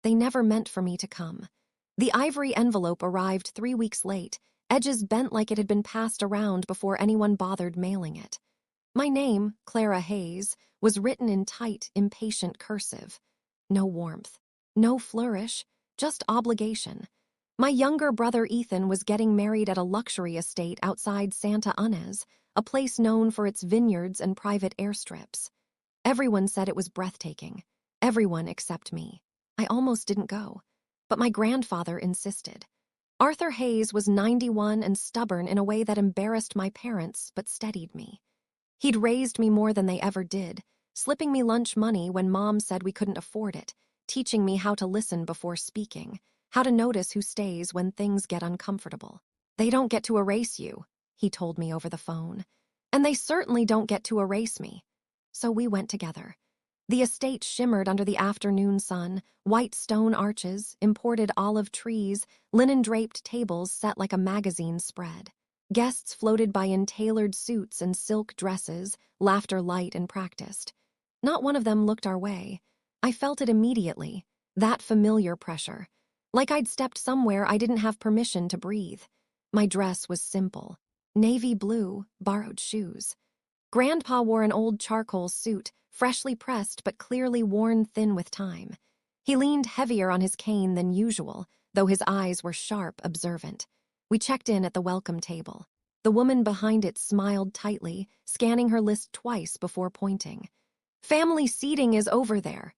They never meant for me to come. The ivory envelope arrived 3 weeks late, edges bent like it had been passed around before anyone bothered mailing it. My name, Clara Hayes, was written in tight, impatient cursive. No warmth, no flourish, just obligation. My younger brother Ethan was getting married at a luxury estate outside Santa Ynez, a place known for its vineyards and private airstrips. Everyone said it was breathtaking. Everyone except me. I almost didn't go, but my grandfather insisted. Arthur Hayes was 91 and stubborn in a way that embarrassed my parents but steadied me. He'd raised me more than they ever did, slipping me lunch money when Mom said we couldn't afford it, teaching me how to listen before speaking, how to notice who stays when things get uncomfortable. They don't get to erase you, he told me over the phone. And they certainly don't get to erase me. So we went together. The estate shimmered under the afternoon sun, white stone arches, imported olive trees, linen-draped tables set like a magazine spread. Guests floated by in tailored suits and silk dresses, laughter light and practiced. Not one of them looked our way. I felt it immediately, that familiar pressure, like I'd stepped somewhere I didn't have permission to breathe. My dress was simple. Navy blue, borrowed shoes. Grandpa wore an old charcoal suit, freshly pressed but clearly worn thin with time. He leaned heavier on his cane than usual, though his eyes were sharp, observant. We checked in at the welcome table. The woman behind it smiled tightly, scanning her list twice before pointing. "Family seating is over there."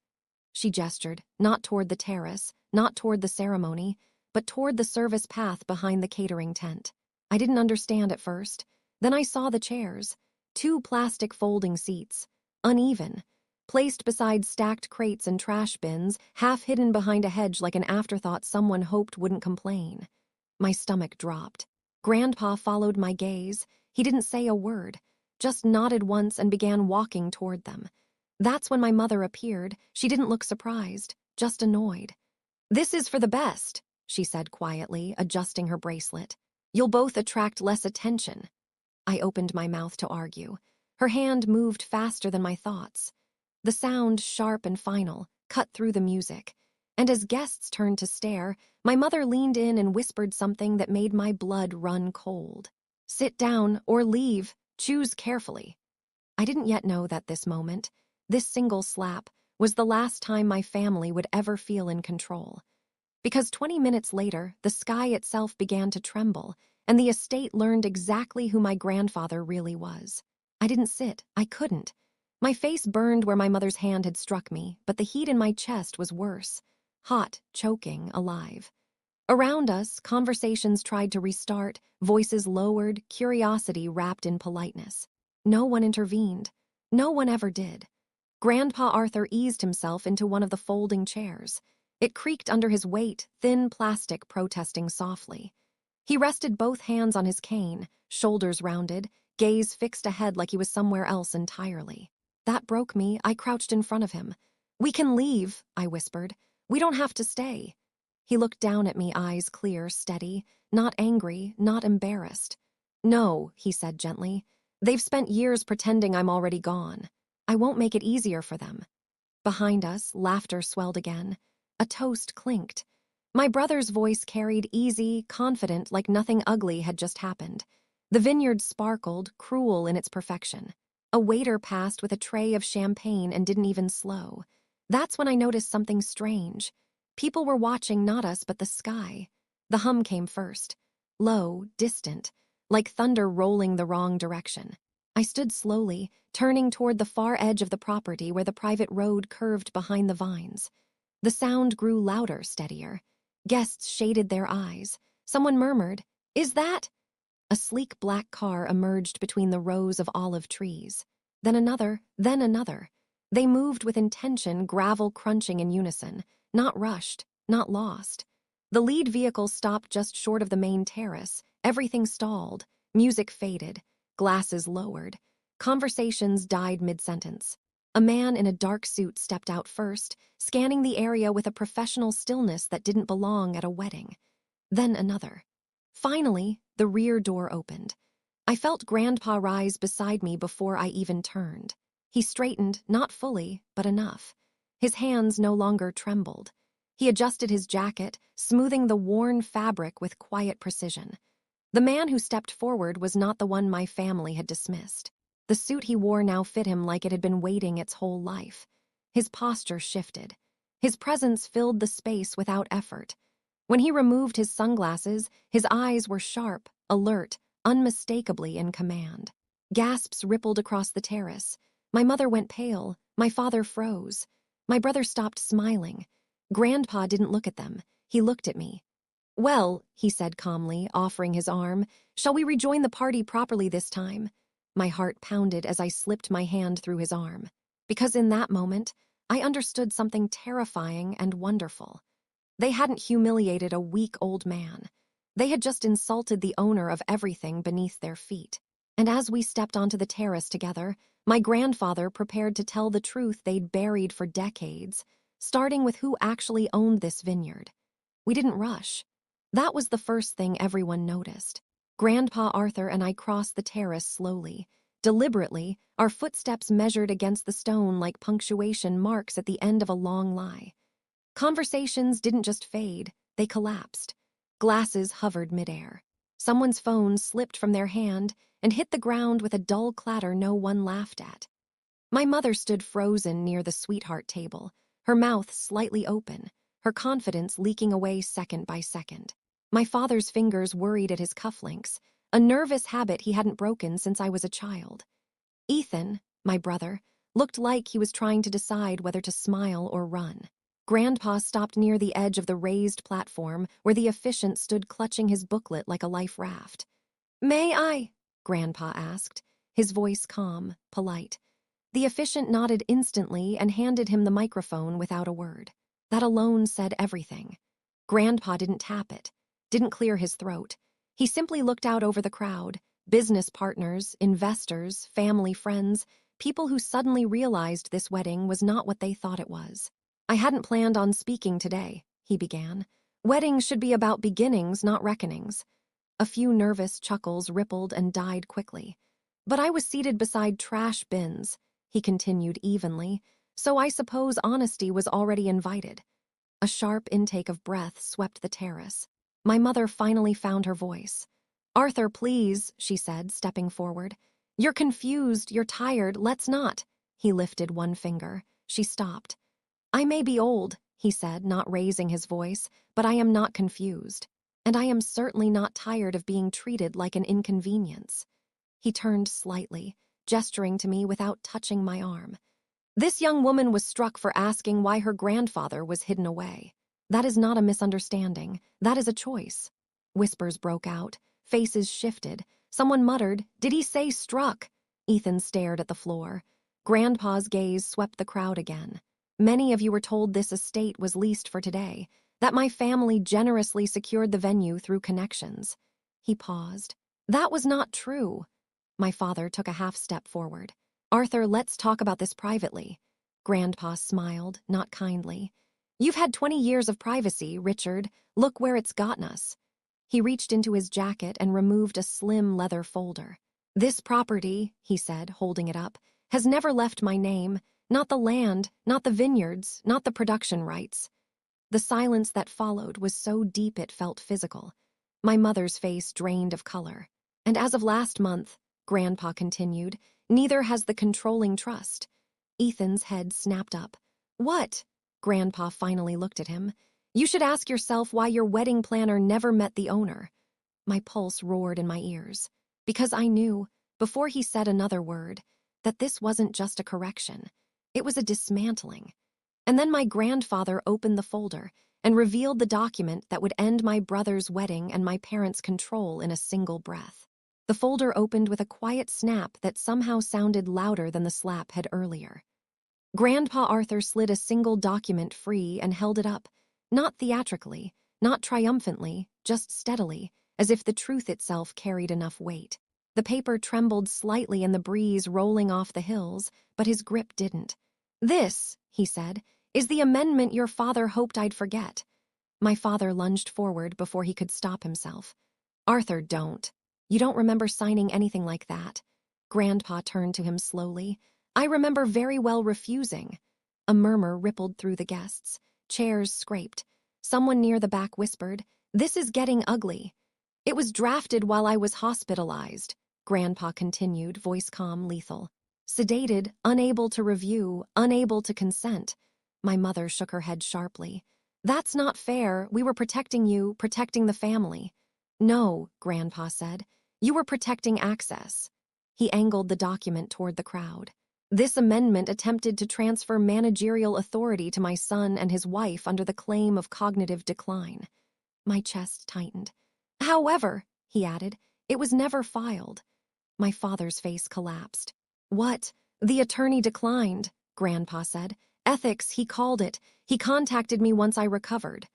She gestured, not toward the terrace, not toward the ceremony, but toward the service path behind the catering tent. I didn't understand at first. Then I saw the chairs. 2 plastic folding seats, uneven, placed beside stacked crates and trash bins, half hidden behind a hedge like an afterthought someone hoped wouldn't complain. My stomach dropped. Grandpa followed my gaze. He didn't say a word, just nodded once and began walking toward them. That's when my mother appeared. She didn't look surprised, just annoyed. "This is for the best," she said quietly, adjusting her bracelet. "You'll both attract less attention." I opened my mouth to argue. Her hand moved faster than my thoughts. The sound, sharp and final, cut through the music. And as guests turned to stare, my mother leaned in and whispered something that made my blood run cold. "Sit down or leave. Choose carefully." I didn't yet know that this moment, this single slap, was the last time my family would ever feel in control. Because 20 minutes later, the sky itself began to tremble, and the estate learned exactly who my grandfather really was. I didn't sit. I couldn't. My face burned where my mother's hand had struck me, but the heat in my chest was worse. Hot, choking, alive. Around us, conversations tried to restart, voices lowered, curiosity wrapped in politeness. No one intervened. No one ever did. Grandpa Arthur eased himself into one of the folding chairs. It creaked under his weight, thin plastic protesting softly. He rested both hands on his cane, shoulders rounded, gaze fixed ahead like he was somewhere else entirely. That broke me. I crouched in front of him. "We can leave," I whispered. "We don't have to stay." He looked down at me, eyes clear, steady, not angry, not embarrassed. "No," he said gently. "They've spent years pretending I'm already gone. I won't make it easier for them." Behind us, laughter swelled again. A toast clinked. My brother's voice carried, easy, confident, like nothing ugly had just happened. The vineyard sparkled, cruel in its perfection. A waiter passed with a tray of champagne and didn't even slow. That's when I noticed something strange. People were watching not us but the sky. The hum came first. Low, distant, like thunder rolling the wrong direction. I stood slowly, turning toward the far edge of the property where the private road curved behind the vines. The sound grew louder, steadier. Guests shaded their eyes. Someone murmured, "Is that?" A sleek black car emerged between the rows of olive trees. Then another, then another. They moved with intention, gravel crunching in unison, not rushed, not lost. The lead vehicle stopped just short of the main terrace. Everything stalled. Music faded. Glasses lowered. Conversations died mid-sentence. A man in a dark suit stepped out first, scanning the area with a professional stillness that didn't belong at a wedding. Then another. Finally, the rear door opened. I felt Grandpa rise beside me before I even turned. He straightened, not fully, but enough. His hands no longer trembled. He adjusted his jacket, smoothing the worn fabric with quiet precision. The man who stepped forward was not the one my family had dismissed. The suit he wore now fit him like it had been waiting its whole life. His posture shifted. His presence filled the space without effort. When he removed his sunglasses, his eyes were sharp, alert, unmistakably in command. Gasps rippled across the terrace. My mother went pale. My father froze. My brother stopped smiling. Grandpa didn't look at them. He looked at me. "Well," he said calmly, offering his arm, "shall we rejoin the party properly this time?" My heart pounded as I slipped my hand through his arm. Because in that moment, I understood something terrifying and wonderful. They hadn't humiliated a weak old man. They had just insulted the owner of everything beneath their feet. And as we stepped onto the terrace together, my grandfather prepared to tell the truth they'd buried for decades, starting with who actually owned this vineyard. We didn't rush. That was the first thing everyone noticed. Grandpa Arthur and I crossed the terrace slowly. Deliberately, our footsteps measured against the stone like punctuation marks at the end of a long lie. Conversations didn't just fade, they collapsed. Glasses hovered midair. Someone's phone slipped from their hand and hit the ground with a dull clatter no one laughed at. My mother stood frozen near the sweetheart table, her mouth slightly open, her confidence leaking away second by second. My father's fingers worried at his cufflinks, a nervous habit he hadn't broken since I was a child. Ethan, my brother, looked like he was trying to decide whether to smile or run. Grandpa stopped near the edge of the raised platform where the officiant stood clutching his booklet like a life raft. "May I?" Grandpa asked, his voice calm, polite. The officiant nodded instantly and handed him the microphone without a word. That alone said everything. Grandpa didn't tap it, didn't clear his throat. He simply looked out over the crowd, business partners, investors, family friends, people who suddenly realized this wedding was not what they thought it was. "I hadn't planned on speaking today," he began. "Weddings should be about beginnings, not reckonings." A few nervous chuckles rippled and died quickly. "But I was seated beside trash bins," he continued evenly, "so I suppose honesty was already invited." A sharp intake of breath swept the terrace. My mother finally found her voice. "Arthur, please," she said, stepping forward. "You're confused, you're tired, let's not." He lifted one finger. She stopped. "I may be old," he said, not raising his voice, "but I am not confused. And I am certainly not tired of being treated like an inconvenience." He turned slightly, gesturing to me without touching my arm. "This young woman was struck for asking why her grandfather was hidden away. That is not a misunderstanding. That is a choice." Whispers broke out. Faces shifted. Someone muttered, "Did he say struck?" Ethan stared at the floor. Grandpa's gaze swept the crowd again. "Many of you were told this estate was leased for today, that my family generously secured the venue through connections." He paused. "That was not true." My father took a half step forward. "Arthur, let's talk about this privately." Grandpa smiled, not kindly. "You've had 20 years of privacy, Richard. Look where it's gotten us." He reached into his jacket and removed a slim leather folder. "This property," he said, holding it up, "has never left my name. Not the land, not the vineyards, not the production rights." The silence that followed was so deep it felt physical. My mother's face drained of color. "And as of last month," Grandpa continued, "neither has the controlling trust." Ethan's head snapped up. "What?" Grandpa finally looked at him. "You should ask yourself why your wedding planner never met the owner." My pulse roared in my ears. Because I knew, before he said another word, that this wasn't just a correction. It was a dismantling. And then my grandfather opened the folder and revealed the document that would end my brother's wedding and my parents' control in a single breath. The folder opened with a quiet snap that somehow sounded louder than the slap had earlier. Grandpa Arthur slid a single document free and held it up, not theatrically, not triumphantly, just steadily, as if the truth itself carried enough weight. The paper trembled slightly in the breeze rolling off the hills, but his grip didn't. "This," he said, "is the amendment your father hoped I'd forget." My father lunged forward before he could stop himself. "Arthur, don't. You don't remember signing anything like that." Grandpa turned to him slowly. "I remember very well refusing." A murmur rippled through the guests. Chairs scraped. Someone near the back whispered, "This is getting ugly." "It was drafted while I was hospitalized," Grandpa continued, voice calm, lethal. "Sedated, unable to review, unable to consent." My mother shook her head sharply. "That's not fair. We were protecting you, protecting the family." "No," Grandpa said. "You were protecting access." He angled the document toward the crowd. "This amendment attempted to transfer managerial authority to my son and his wife under the claim of cognitive decline." My chest tightened. "However," he added, "it was never filed." My father's face collapsed. "What? The attorney declined," Grandpa said. "Ethics, he called it. He contacted me once I recovered."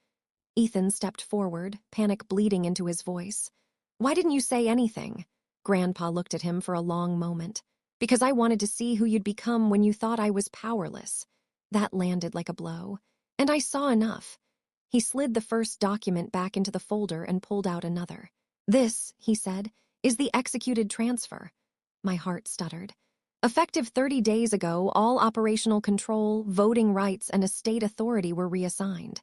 Ethan stepped forward, panic bleeding into his voice. "Why didn't you say anything?" Grandpa looked at him for a long moment. "Because I wanted to see who you'd become when you thought I was powerless." That landed like a blow. "And I saw enough." He slid the first document back into the folder and pulled out another. "This," he said, "is the executed transfer." My heart stuttered. "Effective 30 days ago, all operational control, voting rights, and estate authority were reassigned."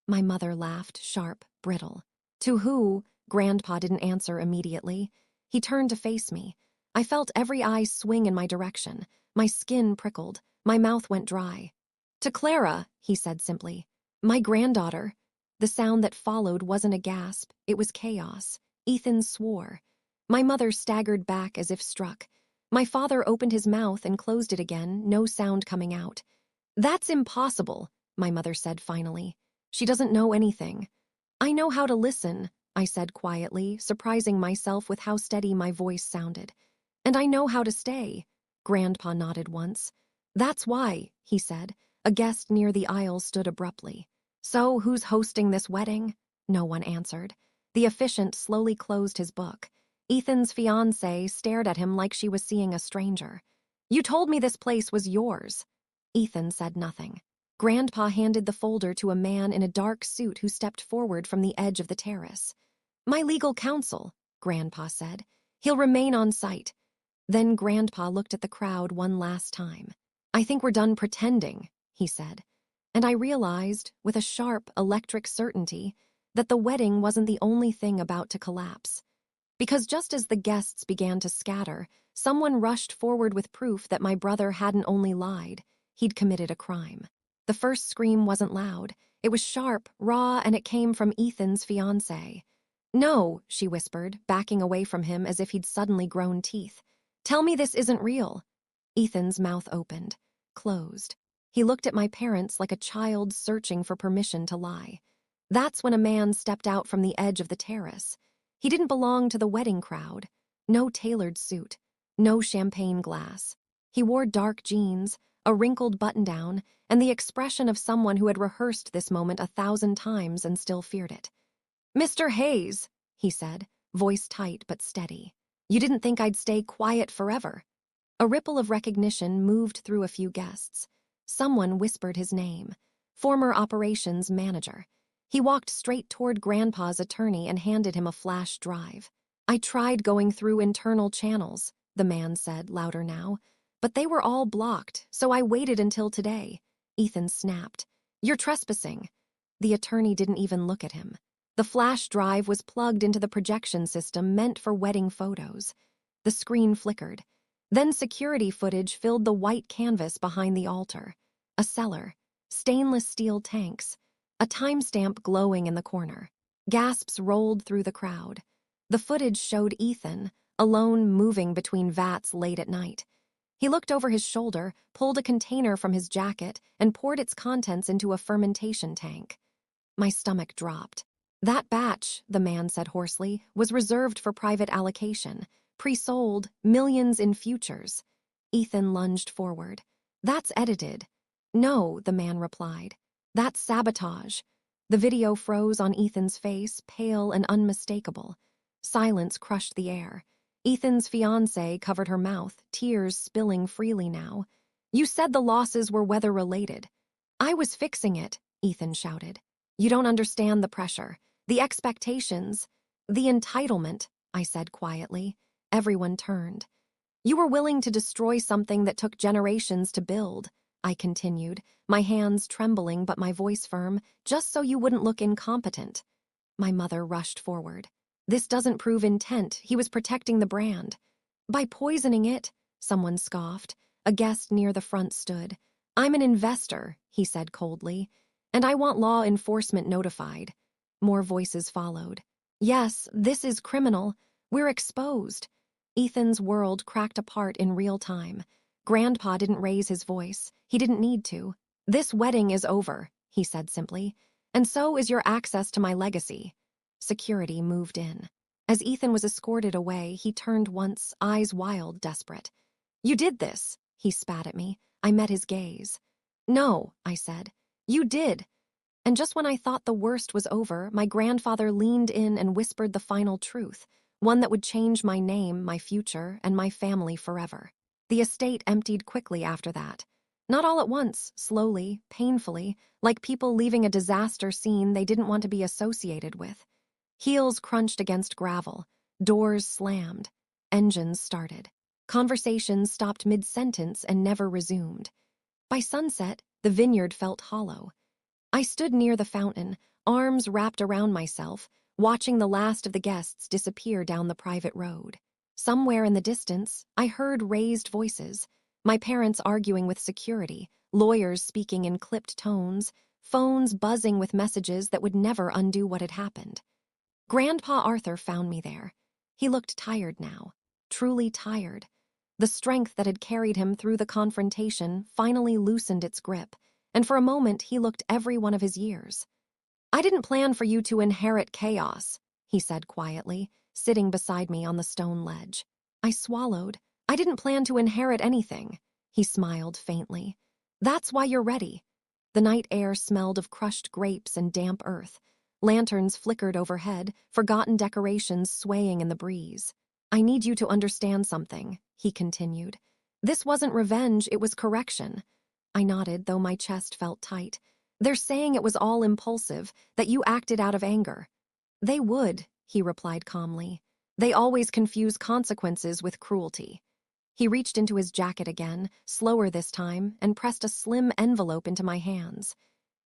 My mother laughed, sharp, brittle. "To who?" Grandpa didn't answer immediately. He turned to face me. I felt every eye swing in my direction. My skin prickled. My mouth went dry. "To Clara," he said simply. "My granddaughter." The sound that followed wasn't a gasp, it was chaos. Ethan swore. My mother staggered back as if struck. My father opened his mouth and closed it again, no sound coming out. "That's impossible," my mother said finally. "She doesn't know anything." "I know how to listen," I said quietly, surprising myself with how steady my voice sounded. "And I know how to stay." Grandpa nodded once. "That's why," he said. A guest near the aisle stood abruptly. "So, who's hosting this wedding?" No one answered. The officiant slowly closed his book. Ethan's fiancée stared at him like she was seeing a stranger. "You told me this place was yours." Ethan said nothing. Grandpa handed the folder to a man in a dark suit who stepped forward from the edge of the terrace. "My legal counsel," Grandpa said. "He'll remain on site." Then Grandpa looked at the crowd one last time. "I think we're done pretending," he said. And I realized, with a sharp, electric certainty, that the wedding wasn't the only thing about to collapse. Because just as the guests began to scatter, someone rushed forward with proof that my brother hadn't only lied, he'd committed a crime. The first scream wasn't loud. It was sharp, raw, and it came from Ethan's fiancée. "No," she whispered, backing away from him as if he'd suddenly grown teeth. "Tell me this isn't real." Ethan's mouth opened, closed. He looked at my parents like a child searching for permission to lie. That's when a man stepped out from the edge of the terrace. He didn't belong to the wedding crowd. No tailored suit. No champagne glass. He wore dark jeans, a wrinkled button-down, and the expression of someone who had rehearsed this moment 1,000 times and still feared it. "Mr. Hayes," he said, voice tight but steady. "You didn't think I'd stay quiet forever." A ripple of recognition moved through a few guests. Someone whispered his name. Former operations manager. He walked straight toward Grandpa's attorney and handed him a flash drive. "I tried going through internal channels," the man said, louder now. "But they were all blocked, so I waited until today." Ethan snapped. "You're trespassing." The attorney didn't even look at him. The flash drive was plugged into the projection system meant for wedding photos. The screen flickered. Then security footage filled the white canvas behind the altar. A cellar. Stainless steel tanks. A timestamp glowing in the corner. Gasps rolled through the crowd. The footage showed Ethan, alone moving between vats late at night. He looked over his shoulder, pulled a container from his jacket, and poured its contents into a fermentation tank. My stomach dropped. "That batch," the man said hoarsely, "was reserved for private allocation. Pre-sold, millions in futures." Ethan lunged forward. "That's edited." "No," the man replied. "That's sabotage." The video froze on Ethan's face, pale and unmistakable. Silence crushed the air. Ethan's fiancée covered her mouth, tears spilling freely now. "You said the losses were weather-related." "I was fixing it," Ethan shouted. "You don't understand the pressure, the expectations, the entitlement," I said quietly. Everyone turned. "You were willing to destroy something that took generations to build." I continued, my hands trembling but my voice firm, just so you wouldn't look incompetent. My mother rushed forward. This doesn't prove intent. He was protecting the brand. By poisoning it, someone scoffed. A guest near the front stood. I'm an investor, he said coldly, and I want law enforcement notified. More voices followed. Yes, this is criminal. We're exposed. Ethan's world cracked apart in real time. Grandpa didn't raise his voice. He didn't need to. This wedding is over, he said simply, and so is your access to my legacy. Security moved in. As Ethan was escorted away, he turned once, eyes wild, desperate. You did this, he spat at me. I met his gaze. No, I said. You did. And just when I thought the worst was over, my grandfather leaned in and whispered the final truth, one that would change my name, my future, and my family forever. The estate emptied quickly after that. Not all at once, slowly, painfully, like people leaving a disaster scene they didn't want to be associated with. Heels crunched against gravel, doors slammed, engines started. Conversations stopped mid-sentence and never resumed. By sunset, the vineyard felt hollow. I stood near the fountain, arms wrapped around myself, watching the last of the guests disappear down the private road. Somewhere in the distance, I heard raised voices, my parents arguing with security, lawyers speaking in clipped tones, phones buzzing with messages that would never undo what had happened. Grandpa Arthur found me there. He looked tired now, truly tired. The strength that had carried him through the confrontation finally loosened its grip, and for a moment he looked every one of his years. I didn't plan for you to inherit chaos, he said quietly, sitting beside me on the stone ledge. I swallowed. I didn't plan to inherit anything, he smiled faintly. That's why you're ready. The night air smelled of crushed grapes and damp earth. Lanterns flickered overhead, forgotten decorations swaying in the breeze. I need you to understand something, he continued. This wasn't revenge, it was correction. I nodded, though my chest felt tight. They're saying it was all impulsive, that you acted out of anger. They would, he replied calmly. They always confuse consequences with cruelty. He reached into his jacket again, slower this time, and pressed a slim envelope into my hands.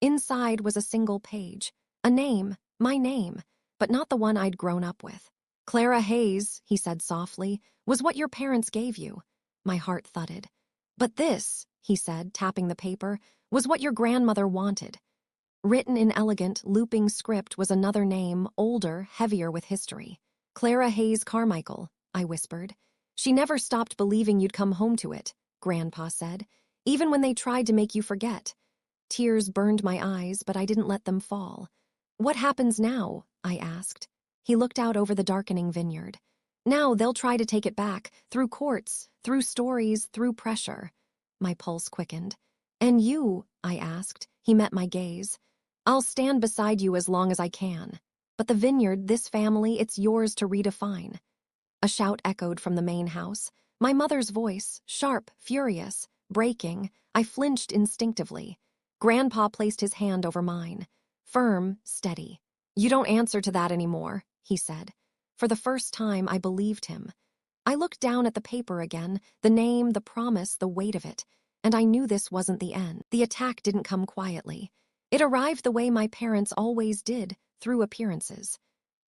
Inside was a single page. A name, my name, but not the one I'd grown up with. Clara Hayes, he said softly, was what your parents gave you. My heart thudded. But this, he said, tapping the paper, was what your grandmother wanted. Written in elegant, looping script was another name, older, heavier with history. Clara Hayes Carmichael, I whispered. She never stopped believing you'd come home to it, Grandpa said, even when they tried to make you forget. Tears burned my eyes, but I didn't let them fall. What happens now? I asked. He looked out over the darkening vineyard. Now they'll try to take it back, through courts, through stories, through pressure. My pulse quickened. And you? I asked. He met my gaze. I'll stand beside you as long as I can. But the vineyard, this family, it's yours to redefine. A shout echoed from the main house. My mother's voice, sharp, furious, breaking. I flinched instinctively. Grandpa placed his hand over mine. Firm, steady. You don't answer to that anymore, he said. For the first time, I believed him. I looked down at the paper again, the name, the promise, the weight of it, and I knew this wasn't the end. The attack didn't come quietly. It arrived the way my parents always did, through appearances.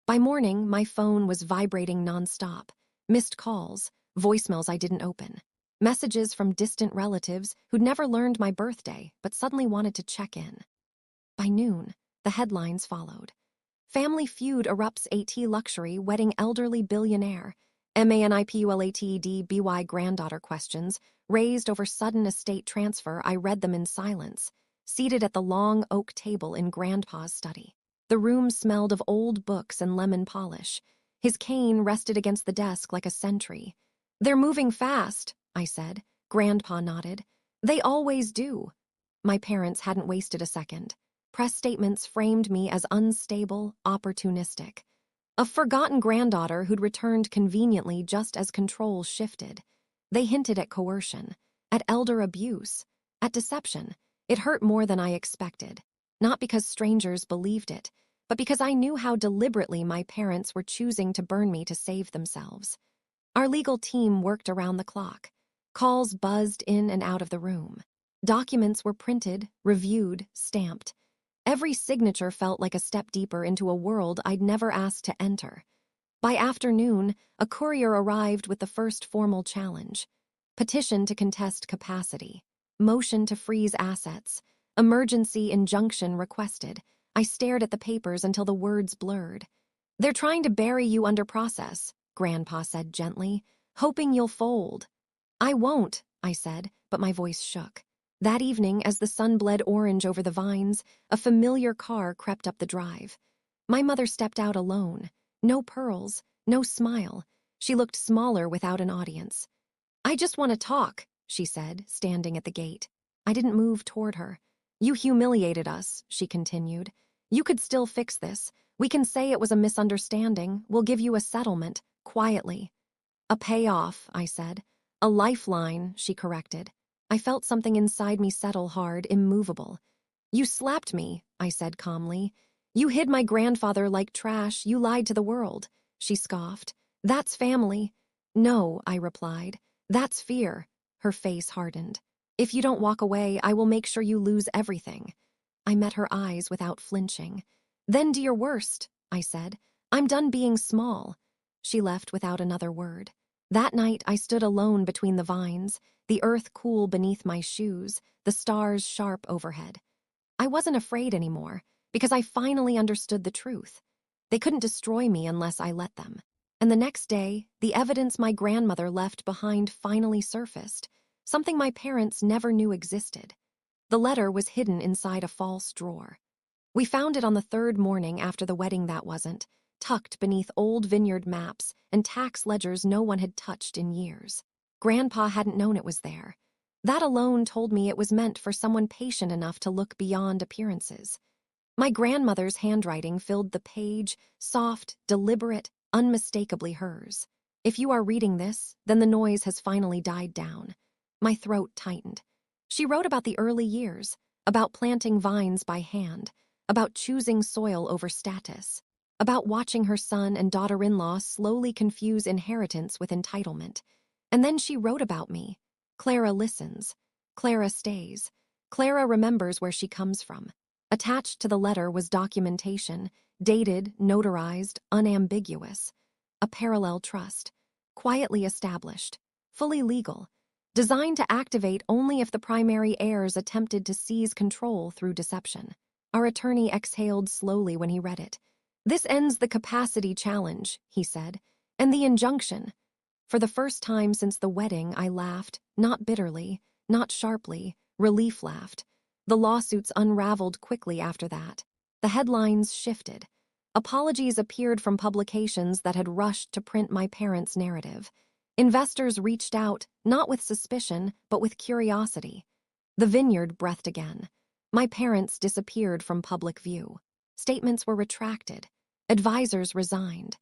By morning, my phone was vibrating nonstop. Missed calls, voicemails I didn't open. Messages from distant relatives who'd never learned my birthday, but suddenly wanted to check in. By noon, the headlines followed. Family feud erupts AT luxury wedding elderly billionaire. MANIPULATED BY granddaughter questions raised over sudden estate transfer. I read them in silence, seated at the long oak table in Grandpa's study. The room smelled of old books and lemon polish. His cane rested against the desk like a sentry. They're moving fast, I said. Grandpa nodded. They always do. My parents hadn't wasted a second. Press statements framed me as unstable, opportunistic. A forgotten granddaughter who'd returned conveniently just as controls shifted. They hinted at coercion, at elder abuse, at deception. It hurt more than I expected. Not because strangers believed it, but because I knew how deliberately my parents were choosing to burn me to save themselves. Our legal team worked around the clock. Calls buzzed in and out of the room. Documents were printed, reviewed, stamped. Every signature felt like a step deeper into a world I'd never asked to enter. By afternoon, a courier arrived with the first formal challenge. Petition to contest capacity. Motion to freeze assets. Emergency injunction requested. I stared at the papers until the words blurred. "They're trying to bury you under process," Grandpa said gently, "hoping you'll fold." "I won't," I said, but my voice shook. That evening, as the sun bled orange over the vines, a familiar car crept up the drive. My mother stepped out alone. No pearls, no smile. She looked smaller without an audience. "I just want to talk," she said, standing at the gate. I didn't move toward her. "You humiliated us," she continued. "You could still fix this. We can say it was a misunderstanding. We'll give you a settlement, quietly." "A payoff," I said. "A lifeline," she corrected. I felt something inside me settle hard, immovable. "You slapped me," I said calmly. "You hid my grandfather like trash. You lied to the world." She scoffed. "That's family." "No," I replied. "That's fear." Her face hardened. "If you don't walk away, I will make sure you lose everything." I met her eyes without flinching. "Then do your worst," I said. "I'm done being small." She left without another word. That night, I stood alone between the vines, the earth cool beneath my shoes, the stars sharp overhead. I wasn't afraid anymore, because I finally understood the truth. They couldn't destroy me unless I let them. And the next day, the evidence my grandmother left behind finally surfaced, something my parents never knew existed. The letter was hidden inside a false drawer. We found it on the third morning after the wedding that wasn't, tucked beneath old vineyard maps and tax ledgers no one had touched in years. Grandpa hadn't known it was there. That alone told me it was meant for someone patient enough to look beyond appearances. My grandmother's handwriting filled the page, soft, deliberate, unmistakably hers. If you are reading this, then the noise has finally died down. My throat tightened. She wrote about the early years, about planting vines by hand, about choosing soil over status, about watching her son and daughter-in-law slowly confuse inheritance with entitlement. And then she wrote about me. Clara listens. Clara stays. Clara remembers where she comes from. Attached to the letter was documentation, dated, notarized, unambiguous. A parallel trust, quietly established, fully legal, designed to activate only if the primary heirs attempted to seize control through deception. Our attorney exhaled slowly when he read it. "This ends the capacity challenge," he said, "and the injunction." For the first time since the wedding, I laughed, not bitterly, not sharply, relief laughed. The lawsuits unraveled quickly after that. The headlines shifted. Apologies appeared from publications that had rushed to print my parents' narrative. Investors reached out, not with suspicion, but with curiosity. The vineyard breathed again. My parents disappeared from public view. Statements were retracted. Advisors resigned.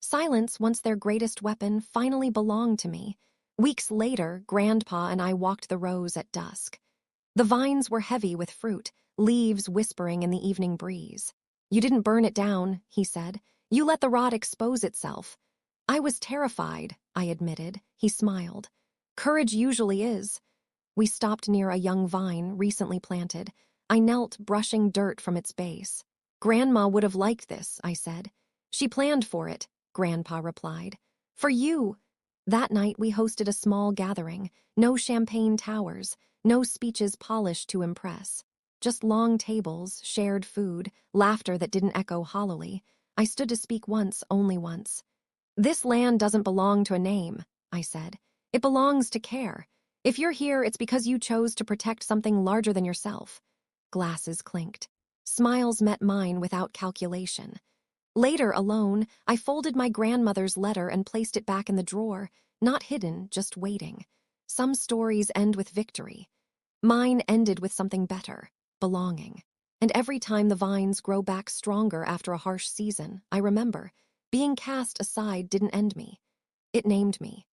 Silence, once their greatest weapon, finally belonged to me. Weeks later, Grandpa and I walked the rows at dusk. The vines were heavy with fruit, leaves whispering in the evening breeze. "You didn't burn it down," he said. "You let the rot expose itself." "I was terrified," I admitted. He smiled. "Courage usually is." We stopped near a young vine, recently planted. I knelt, brushing dirt from its base. "Grandma would have liked this," I said. "She planned for it," Grandpa replied. "For you." That night we hosted a small gathering. No champagne towers, no speeches polished to impress. Just long tables, shared food, laughter that didn't echo hollowly. I stood to speak once, only once. "This land doesn't belong to a name," I said. "It belongs to care. If you're here, it's because you chose to protect something larger than yourself." Glasses clinked. Smiles met mine without calculation. Later, alone, I folded my grandmother's letter and placed it back in the drawer, not hidden, just waiting. Some stories end with victory. Mine ended with something better, belonging. And every time the vines grow back stronger after a harsh season, I remember, being cast aside didn't end me. It named me.